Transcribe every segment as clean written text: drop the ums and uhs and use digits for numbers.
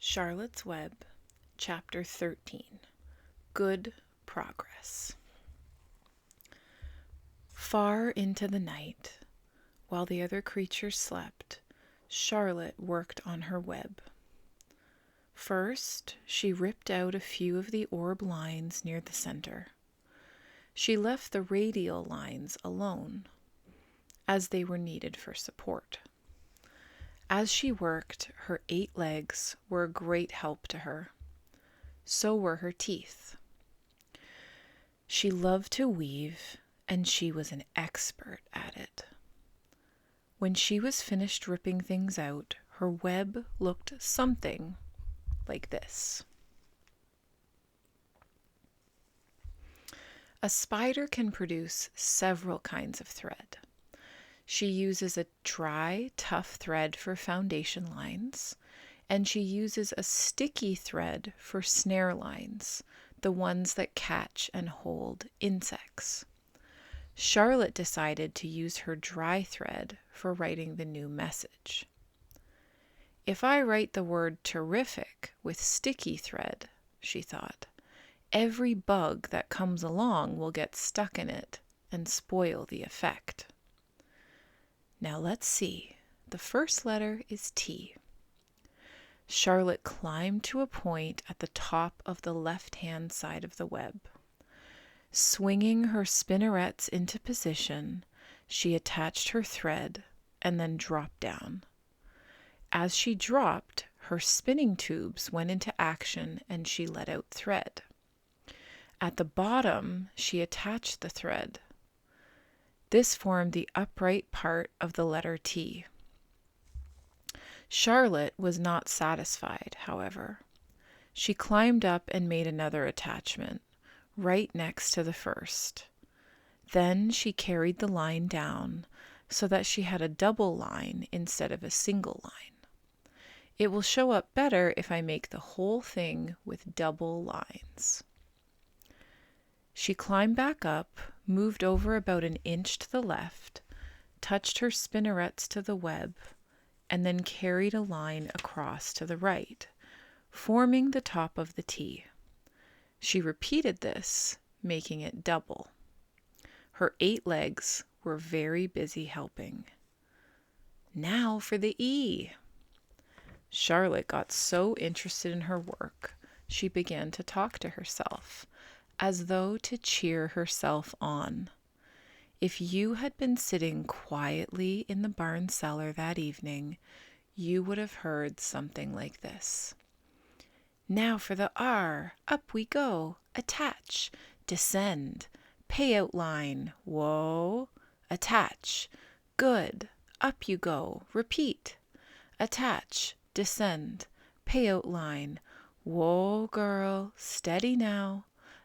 Charlotte's Web, Chapter 13. Good Progress. Far into the night, while the other creatures slept, Charlotte worked on her web. First, she ripped out a few of the orb lines near the center. She left the radial lines alone, as they were needed for support. As she worked, her 8 legs were a great help to her. So were her teeth. She loved to weave, and she was an expert at it. When she was finished ripping things out, her web looked something like this. A spider can produce several kinds of thread. She uses a dry, tough thread for foundation lines, and she uses a sticky thread for snare lines, the ones that catch and hold insects. Charlotte decided to use her dry thread for writing the new message. If I write the word terrific with sticky thread, she thought, every bug that comes along will get stuck in it and spoil the effect. Now let's see. The first letter is T. Charlotte climbed to a point at the top of the left-hand side of the web. Swinging her spinnerets into position, she attached her thread and then dropped down. As she dropped, her spinning tubes went into action and she let out thread. At the bottom, she attached the thread. This formed the upright part of the letter T. Charlotte was not satisfied, however. She climbed up and made another attachment, right next to the first. Then she carried the line down so that she had a double line instead of a single line. It will show up better if I make the whole thing with double lines. She climbed back up, moved over about an inch to the left, touched her spinnerets to the web, and then carried a line across to the right, forming the top of the T. She repeated this, making it double. Her 8 legs were very busy helping. Now for the E. Charlotte got so interested in her work, she began to talk to herself, as though to cheer herself on. If you had been sitting quietly in the barn cellar that evening, you would have heard something like this. Now for the R. Up we go. Attach. Descend. Payout line. Whoa. Attach. Good. Up you go. Repeat. Attach. Descend. Payout line. Whoa, girl. Steady now.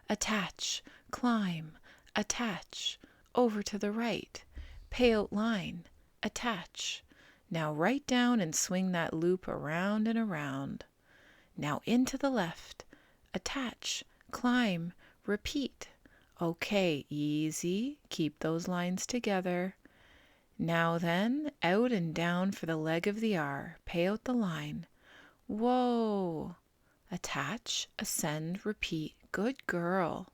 Attach. Climb. Attach. Over to the right. Payout line. Attach. Now right down and swing that loop around and around. Now into the left. Attach. Climb. Repeat. Okay, easy. Keep those lines together. Now then, out and down for the leg of the R. Pay out the line. Whoa. Attach, ascend, repeat. Good girl.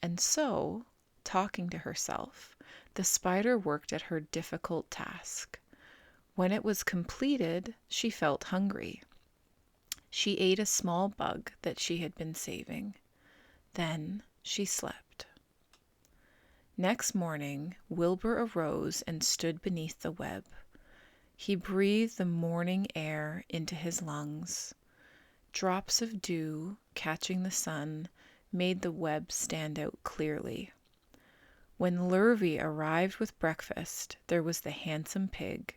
And so, talking to herself, the spider worked at her difficult task. When it was completed, she felt hungry. She ate a small bug that she had been saving. Then she slept. Next morning, Wilbur arose and stood beneath the web. He breathed the morning air into his lungs. Drops of dew, catching the sun, made the web stand out clearly. When Lurvy arrived with breakfast, there was the handsome pig,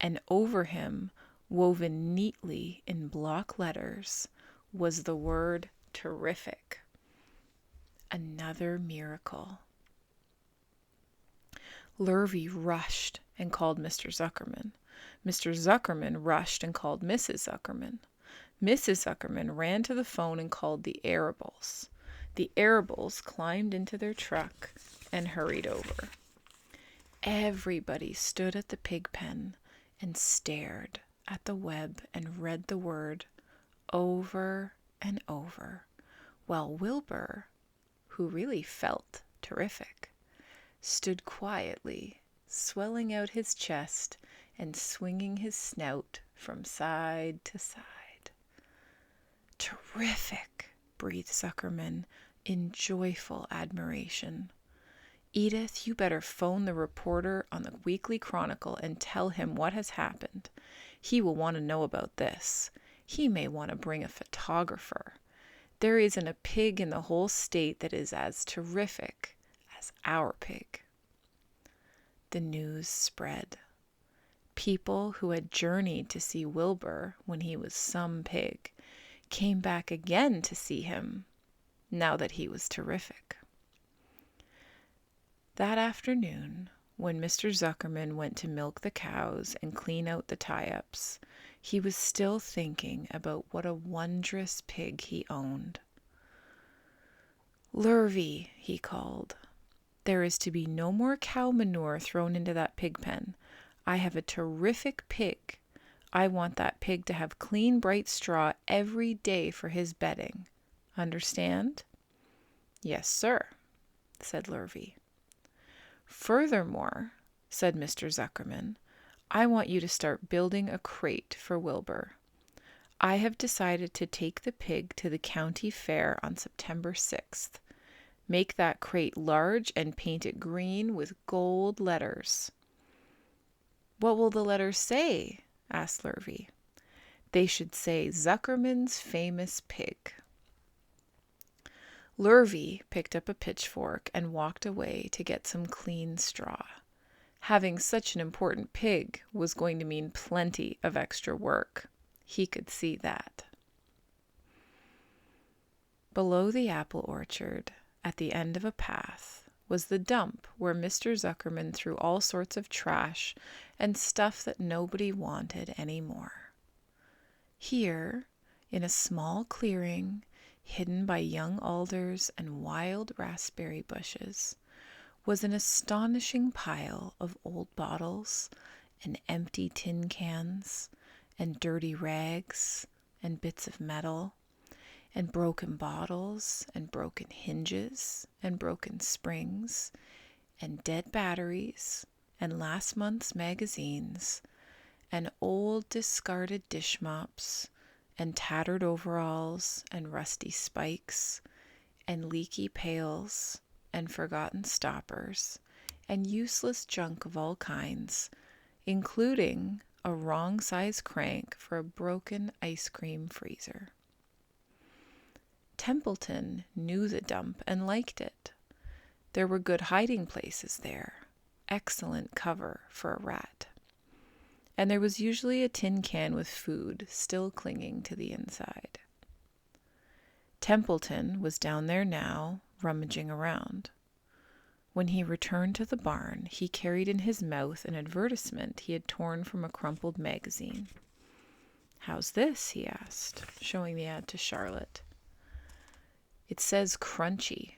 and over him, woven neatly in block letters, was the word terrific. Another miracle. Lurvy rushed and called Mr. Zuckerman. Mr. Zuckerman rushed and called Mrs. Zuckerman. Mrs. Zuckerman ran to the phone and called the Arables. The Arables climbed into their truck and hurried over. Everybody stood at the pig pen and stared at the web and read the word over and over, while Wilbur, who really felt terrific, stood quietly, swelling out his chest and swinging his snout from side to side. "Terrific!" breathed Zuckerman in joyful admiration. "Edith, you better phone the reporter on the Weekly Chronicle and tell him what has happened. He will want to know about this. He may want to bring a photographer. There isn't a pig in the whole state that is as terrific as our pig." The news spread. People who had journeyed to see Wilbur when he was some pig came back again to see him, now that he was terrific. That afternoon, when Mr. Zuckerman went to milk the cows and clean out the tie-ups, he was still thinking about what a wondrous pig he owned. "Lurvy," he called, "there is to be no more cow manure thrown into that pig pen. I have a terrific pig. I want that pig to have clean, bright straw every day for his bedding. Understand?" "Yes, sir," said Lurvy. "Furthermore," said Mr. Zuckerman, "I want you to start building a crate for Wilbur. I have decided to take the pig to the county fair on September 6th. Make that crate large and paint it green with gold letters." "What will the letters say?" asked Lurvy. "They should say Zuckerman's Famous Pig." Lurvy picked up a pitchfork and walked away to get some clean straw. Having such an important pig was going to mean plenty of extra work. He could see that. Below the apple orchard, at the end of a path, was the dump where Mr. Zuckerman threw all sorts of trash and stuff that nobody wanted any more. Here, in a small clearing, hidden by young alders and wild raspberry bushes, was an astonishing pile of old bottles and empty tin cans and dirty rags and bits of metal and broken bottles and broken hinges and broken springs and dead batteries and last month's magazines and old discarded dish mops and tattered overalls and rusty spikes and leaky pails and forgotten stoppers and useless junk of all kinds, including a wrong-size crank for a broken ice cream freezer. Templeton knew the dump and liked it. There were good hiding places there, excellent cover for a rat. And there was usually a tin can with food still clinging to the inside. Templeton was down there now, rummaging around. When he returned to the barn, he carried in his mouth an advertisement he had torn from a crumpled magazine. "How's this?" he asked, showing the ad to Charlotte. "It says crunchy.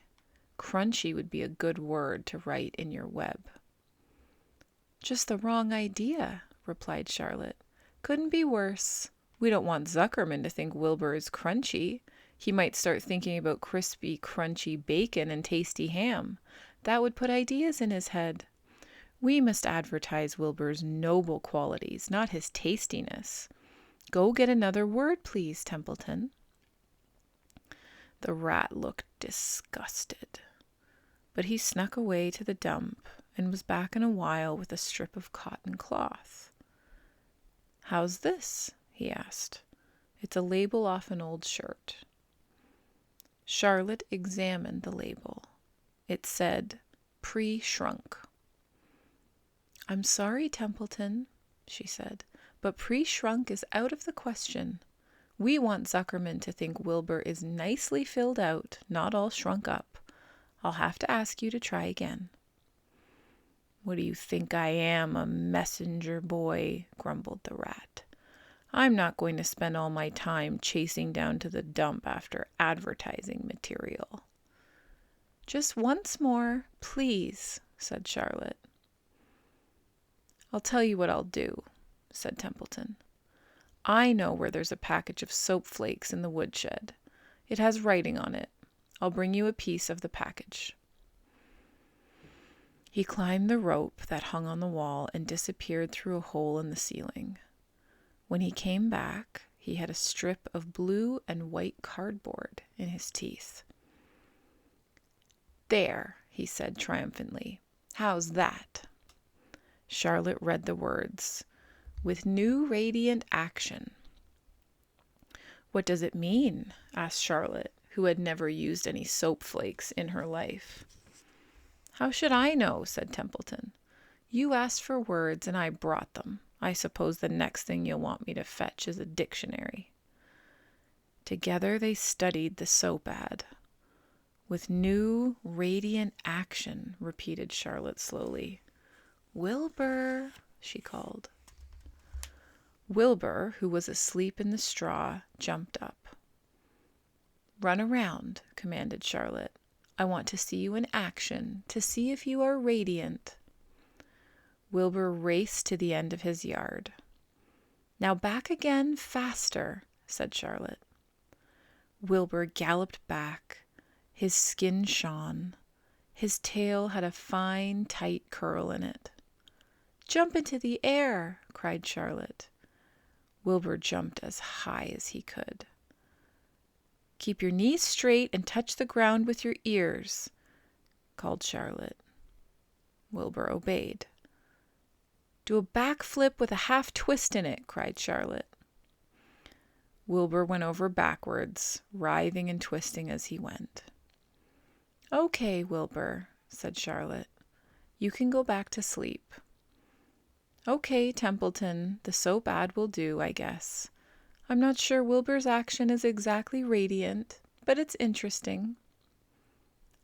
Crunchy would be a good word to write in your web." "Just the wrong idea," replied Charlotte. "Couldn't be worse. We don't want Zuckerman to think Wilbur is crunchy. He might start thinking about crispy, crunchy bacon and tasty ham. That would put ideas in his head. We must advertise Wilbur's noble qualities, not his tastiness. Go get another word, please, Templeton." The rat looked disgusted, but he snuck away to the dump and was back in a while with a strip of cotton cloth. "How's this?" he asked. "It's a label off an old shirt." Charlotte examined the label. It said, "Pre-shrunk." "I'm sorry, Templeton," she said, "but pre-shrunk is out of the question. We want Zuckerman to think Wilbur is nicely filled out, not all shrunk up. I'll have to ask you to try again." "What do you think I am, a messenger boy?" grumbled the rat. "I'm not going to spend all my time chasing down to the dump after advertising material." "Just once more, please," said Charlotte. "I'll tell you what I'll do," said Templeton. I know where there's a package of soap flakes in the woodshed. It has writing on it. I'll bring you a piece of the package." He climbed the rope that hung on the wall and disappeared through a hole in the ceiling. When he came back, he had a strip of blue and white cardboard in his teeth. "There," he said triumphantly. "How's that?" Charlotte read the words, "With new radiant action." "What does it mean?" asked Charlotte, who had never used any soap flakes in her life. "How should I know?" said Templeton. "You asked for words and I brought them. I suppose the next thing you'll want me to fetch is a dictionary." Together they studied the soap ad. "With new radiant action," repeated Charlotte slowly. "Wilbur," she called. Wilbur, who was asleep in the straw, jumped up. "Run around," commanded Charlotte. "I want to see you in action, to see if you are radiant." Wilbur raced to the end of his yard. "Now back again, faster," said Charlotte. Wilbur galloped back. His skin shone. His tail had a fine, tight curl in it. "Jump into the air," cried Charlotte. Wilbur jumped as high as he could. "Keep your knees straight and touch the ground with your ears," called Charlotte. Wilbur obeyed. "Do a back flip with a half twist in it," cried Charlotte. Wilbur went over backwards, writhing and twisting as he went. "Okay, Wilbur," said Charlotte. "You can go back to sleep." "Okay, Templeton, the soap ad will do, I guess. I'm not sure Wilbur's action is exactly radiant, but it's interesting."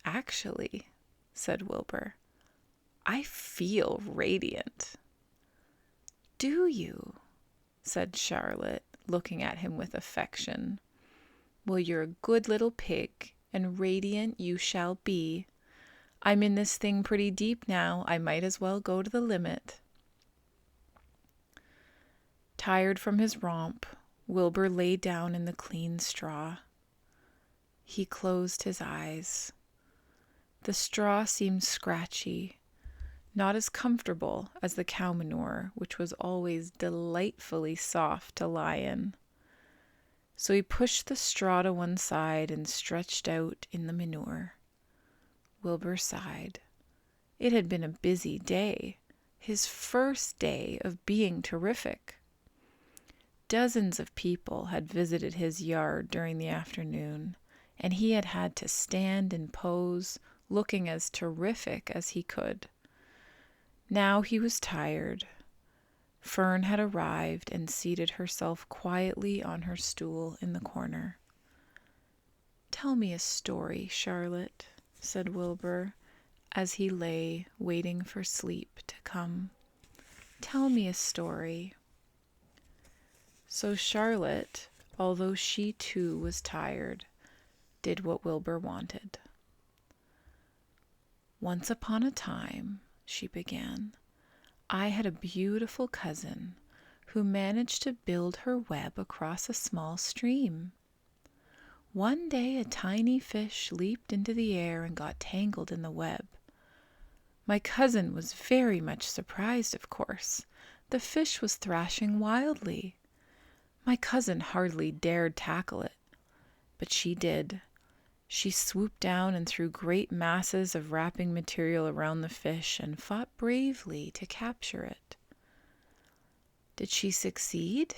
"Actually," said Wilbur, "I feel radiant." "Do you?" said Charlotte, looking at him with affection. "Well, you're a good little pig, and radiant you shall be. I'm in this thing pretty deep now. I might as well go to the limit." Tired from his romp, Wilbur lay down in the clean straw. He closed his eyes. The straw seemed scratchy, not as comfortable as the cow manure, which was always delightfully soft to lie in. So he pushed the straw to one side and stretched out in the manure. Wilbur sighed. It had been a busy day, his first day of being terrific. Dozens of people had visited his yard during the afternoon, and he had had to stand and pose, looking as terrific as he could. Now he was tired. Fern had arrived and seated herself quietly on her stool in the corner. "Tell me a story, Charlotte," said Wilbur, as he lay waiting for sleep to come. "Tell me a story." So Charlotte, although she too was tired, did what Wilbur wanted. "Once upon a time," she began, "I had a beautiful cousin who managed to build her web across a small stream. One day a tiny fish leaped into the air and got tangled in the web. My cousin was very much surprised, of course. The fish was thrashing wildly. My cousin hardly dared tackle it, but she did. She swooped down and threw great masses of wrapping material around the fish and fought bravely to capture it." "Did she succeed?"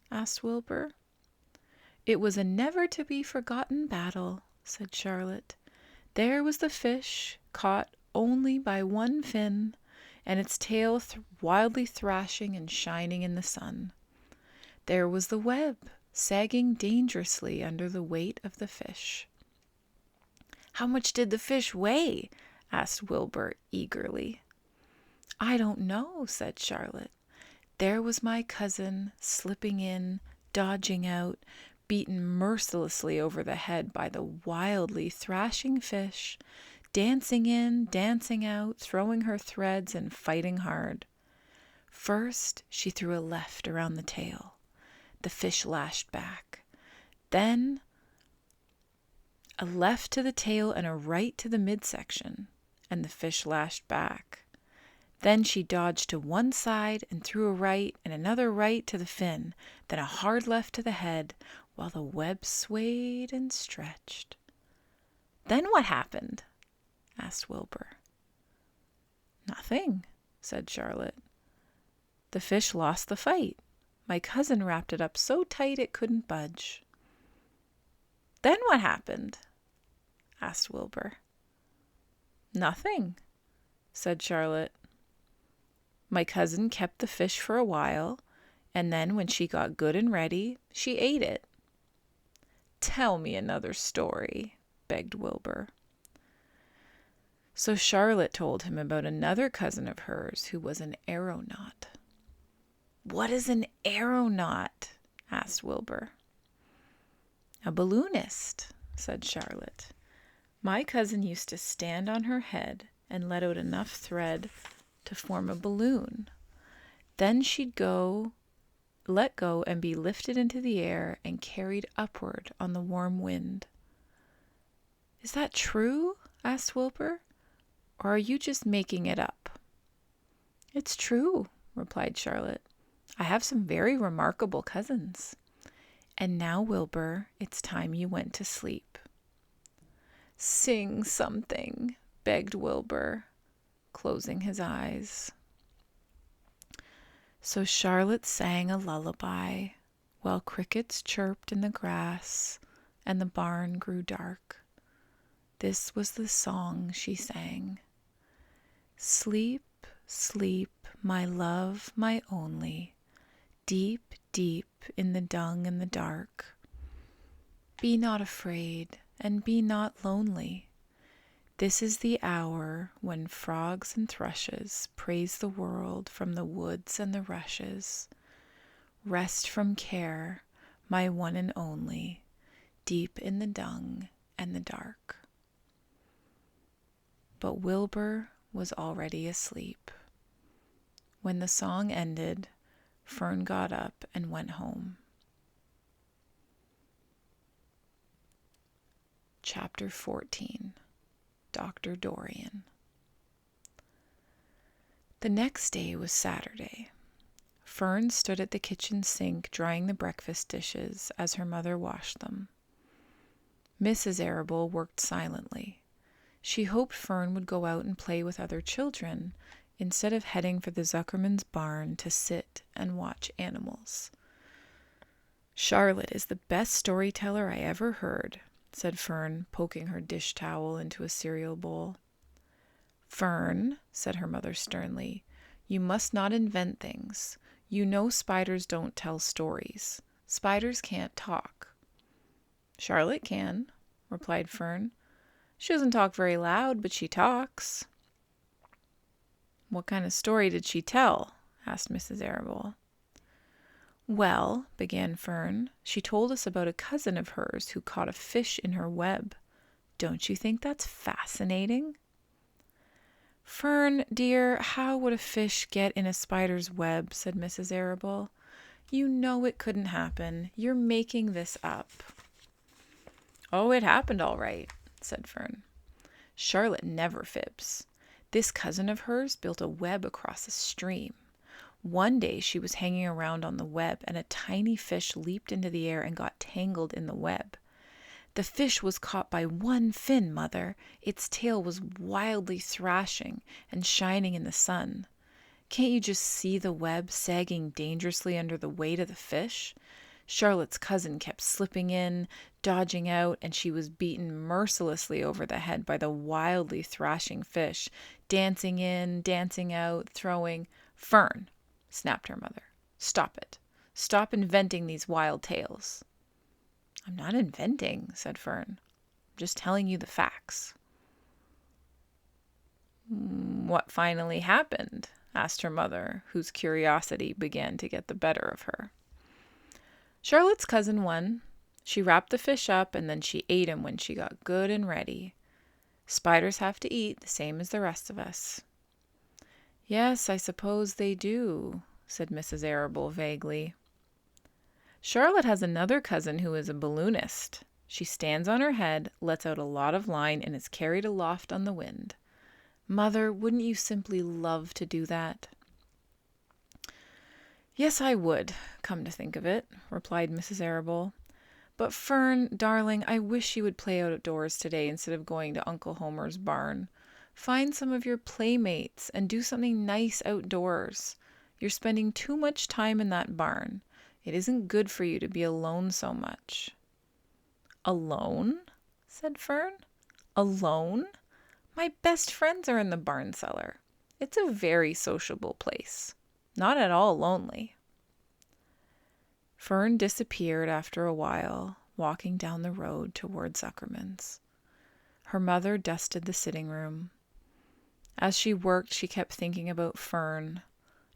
asked Wilbur. "It was a never-to-be-forgotten battle," said Charlotte. "There was the fish, caught only by one fin, and its tail wildly thrashing and shining in the sun. There was the web, sagging dangerously under the weight of the fish." "How much did the fish weigh?" asked Wilbur eagerly. "I don't know," said Charlotte. "There was my cousin, slipping in, dodging out, beaten mercilessly over the head by the wildly thrashing fish, dancing in, dancing out, throwing her threads and fighting hard. First, she threw a left around the tail. The fish lashed back. Then a left to the tail and a right to the midsection, and the fish lashed back. Then she dodged to one side and threw a right and another right to the fin, then a hard left to the head, while the web swayed and stretched. Then what happened? Asked Wilbur. Nothing, said Charlotte. The fish lost the fight. My cousin wrapped it up so tight it couldn't budge. Then what happened? Asked Wilbur. Nothing, said Charlotte. My cousin kept the fish for a while, and then when she got good and ready, she ate it. Tell me another story, begged Wilbur. So Charlotte told him about another cousin of hers who was an aeronaut. What is an aeronaut? Asked Wilbur. A balloonist, said Charlotte. My cousin used to stand on her head and let out enough thread to form a balloon. Then she'd let go and be lifted into the air and carried upward on the warm wind. Is that true? Asked Wilbur. Or are you just making it up? It's true, replied Charlotte. I have some very remarkable cousins. And now, Wilbur, it's time you went to sleep. Sing something, begged Wilbur, closing his eyes. So Charlotte sang a lullaby while crickets chirped in the grass and the barn grew dark. This was the song she sang. Sleep, sleep, my love, my only, deep, deep in the dung and the dark. Be not afraid, and be not lonely. This is the hour when frogs and thrushes praise the world from the woods and the rushes. Rest from care, my one and only, deep in the dung and the dark. But Wilbur was already asleep. When the song ended, Fern got up and went home. Chapter 14. Dr. Dorian. The next day was Saturday. Fern stood at the kitchen sink drying the breakfast dishes as her mother washed them. Mrs. Arable worked silently. She hoped Fern would go out and play with other children instead of heading for the Zuckerman's barn to sit and watch animals. Charlotte is the best storyteller I ever heard, said Fern, poking her dish towel into a cereal bowl. Fern, said her mother sternly, you must not invent things. You know spiders don't tell stories. Spiders can't talk. Charlotte can, replied Fern. She doesn't talk very loud, but she talks. What kind of story did she tell? Asked Mrs. Arable. Well, began Fern, she told us about a cousin of hers who caught a fish in her web. Don't you think that's fascinating? Fern, dear, how would a fish get in a spider's web? Said Mrs. Arable. You know it couldn't happen. You're making this up. Oh, it happened all right, said Fern. Charlotte never fibs. This cousin of hers built a web across a stream. One day she was hanging around on the web, and a tiny fish leaped into the air and got tangled in the web. The fish was caught by one fin, Mother. Its tail was wildly thrashing and shining in the sun. Can't you just see the web sagging dangerously under the weight of the fish? Charlotte's cousin kept slipping in, dodging out, and she was beaten mercilessly over the head by the wildly thrashing fish, dancing in, dancing out, throwing. Fern, snapped her mother. Stop it. Stop inventing these wild tales. I'm not inventing, said Fern. I'm just telling you the facts. What finally happened? Asked her mother, whose curiosity began to get the better of her. Charlotte's cousin won. She wrapped the fish up and then she ate him when she got good and ready. Spiders have to eat the same as the rest of us. Yes, I suppose they do, said Mrs. Arable vaguely. Charlotte has another cousin who is a balloonist. She stands on her head, lets out a lot of line, and is carried aloft on the wind. Mother, wouldn't you simply love to do that? Yes, I would, come to think of it, replied Mrs. Arable. But Fern, darling, I wish you would play outdoors today instead of going to Uncle Homer's barn. Find some of your playmates and do something nice outdoors. You're spending too much time in that barn. It isn't good for you to be alone so much. Alone? Said Fern. Alone? My best friends are in the barn cellar. It's a very sociable place. Not at all lonely. Fern disappeared after a while, walking down the road toward Zuckerman's. Her mother dusted the sitting room. As she worked, she kept thinking about Fern.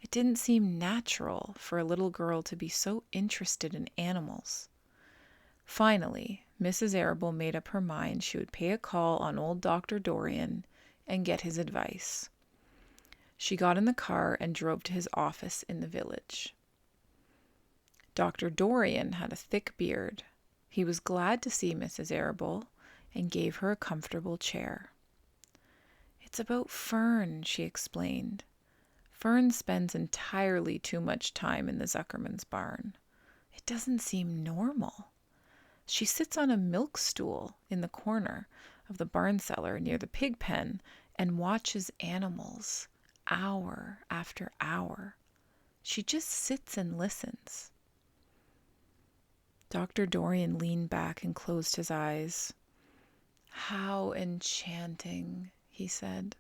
It didn't seem natural for a little girl to be so interested in animals. Finally, Mrs. Arable made up her mind she would pay a call on old Dr. Dorian and get his advice. She got in the car and drove to his office in the village. Dr. Dorian had a thick beard. He was glad to see Mrs. Arable and gave her a comfortable chair. It's about Fern, she explained. Fern spends entirely too much time in the Zuckerman's barn. It doesn't seem normal. She sits on a milk stool in the corner of the barn cellar near the pig pen and watches animals hour after hour. She just sits and listens. Dr. Dorian leaned back and closed his eyes. How enchanting, he said.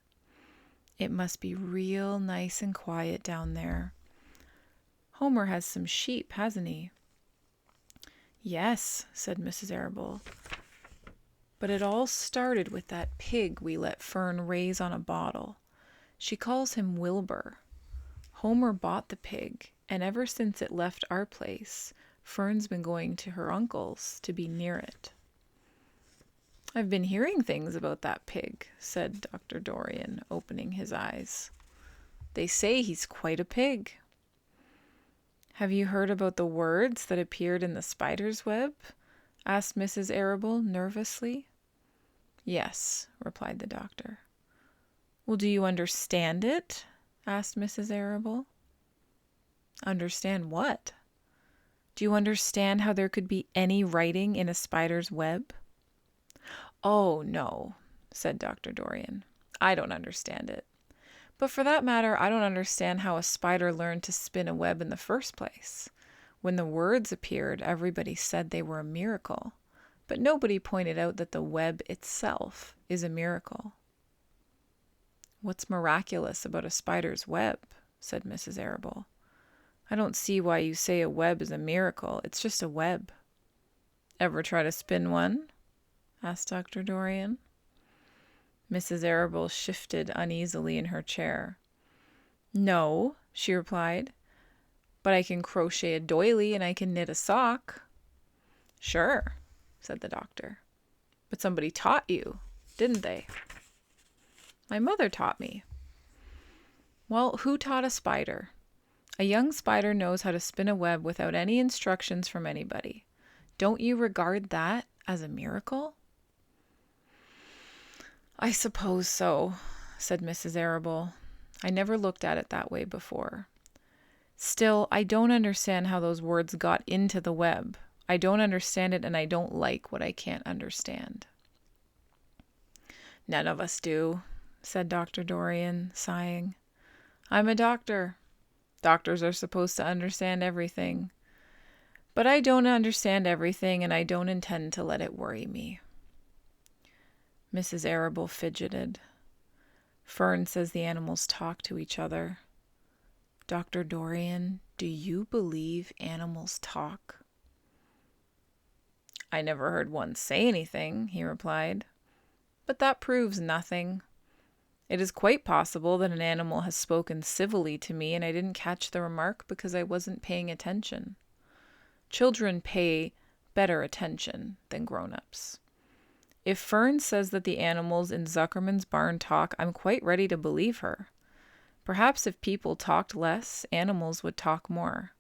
It must be real nice and quiet down there. Homer has some sheep, hasn't he? Yes, said Mrs. Arable. But it all started with that pig we let Fern raise on a bottle. She calls him Wilbur. Homer bought the pig, and ever since it left our place, Fern's been going to her uncle's to be near it. I've been hearing things about that pig, said Dr. Dorian, opening his eyes. They say he's quite a pig. Have you heard about the words that appeared in the spider's web? Asked Mrs. Arable nervously. Yes, replied the doctor. Well, do you understand it? Asked Mrs. Arable. Understand what? Do you understand how there could be any writing in a spider's web? Oh, no, said Dr. Dorian. I don't understand it. But for that matter, I don't understand how a spider learned to spin a web in the first place. When the words appeared, everybody said they were a miracle, but nobody pointed out that the web itself is a miracle. What's miraculous about a spider's web? Said Mrs. Arable. I don't see why you say a web is a miracle. It's just a web. Ever try to spin one? Asked Dr. Dorian. Mrs. Arable shifted uneasily in her chair. No, she replied, but I can crochet a doily and I can knit a sock. Sure, said the doctor. But somebody taught you, didn't they? My mother taught me. Well, who taught a spider? A young spider knows how to spin a web without any instructions from anybody. Don't you regard that as a miracle? I suppose so, said Mrs. Arable. I never looked at it that way before. Still, I don't understand how those words got into the web. I don't understand it, and I don't like what I can't understand. None of us do, said Dr. Dorian, sighing. I'm a doctor. Doctors are supposed to understand everything. But I don't understand everything, and I don't intend to let it worry me. Mrs. Arable fidgeted. Fern says the animals talk to each other. Dr. Dorian, do you believe animals talk? I never heard one say anything, he replied. But that proves nothing. It is quite possible that an animal has spoken civilly to me and I didn't catch the remark because I wasn't paying attention. Children pay better attention than grown-ups. If Fern says that the animals in Zuckerman's barn talk, I'm quite ready to believe her. Perhaps if people talked less, animals would talk more.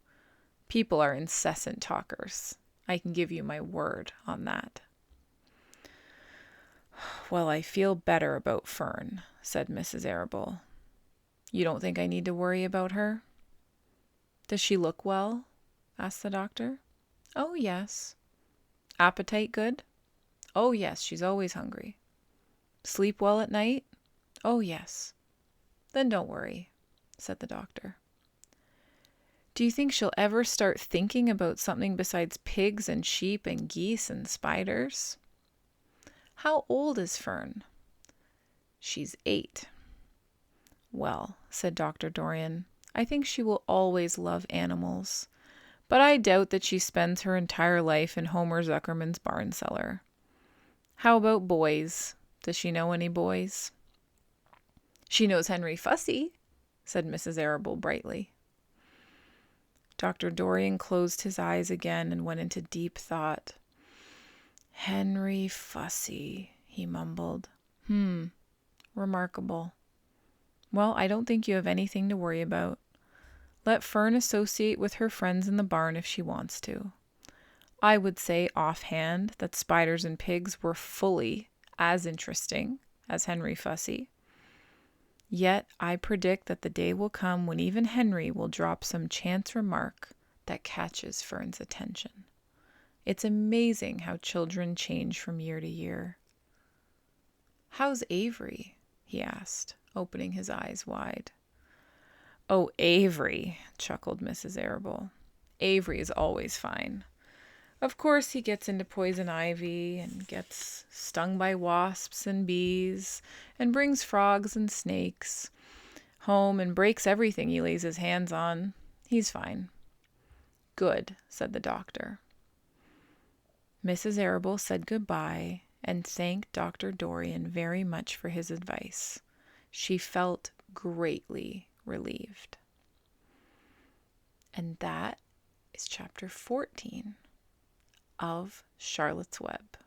People are incessant talkers. I can give you my word on that. Well, I feel better about Fern, said Mrs. Arable. You don't think I need to worry about her? Does she look well? Asked the doctor. Oh, yes. Appetite good? Oh, yes, she's always hungry. Sleep well at night? Oh, yes. Then don't worry, said the doctor. Do you think she'll ever start thinking about something besides pigs and sheep and geese and spiders? How old is Fern? She's 8. Well, said Dr. Dorian, I think she will always love animals, but I doubt that she spends her entire life in Homer Zuckerman's barn cellar. How about boys? Does she know any boys? She knows Henry Fussy, said Mrs. Arable brightly. Dr. Dorian closed his eyes again and went into deep thought. Henry Fussy, he mumbled. Remarkable. Well, I don't think you have anything to worry about. Let Fern associate with her friends in the barn if she wants to. I would say offhand that spiders and pigs were fully as interesting as Henry Fussy. Yet I predict that the day will come when even Henry will drop some chance remark that catches Fern's attention. It's amazing how children change from year to year. How's Avery? He asked, opening his eyes wide. Oh, Avery, chuckled Mrs. Arable. Avery is always fine. Of course he gets into poison ivy and gets stung by wasps and bees and brings frogs and snakes home and breaks everything he lays his hands on. He's fine. Good, said the doctor. Mrs. Arable said goodbye and thanked Dr. Dorian very much for his advice. She felt greatly relieved. And that is chapter 14 of Charlotte's Web.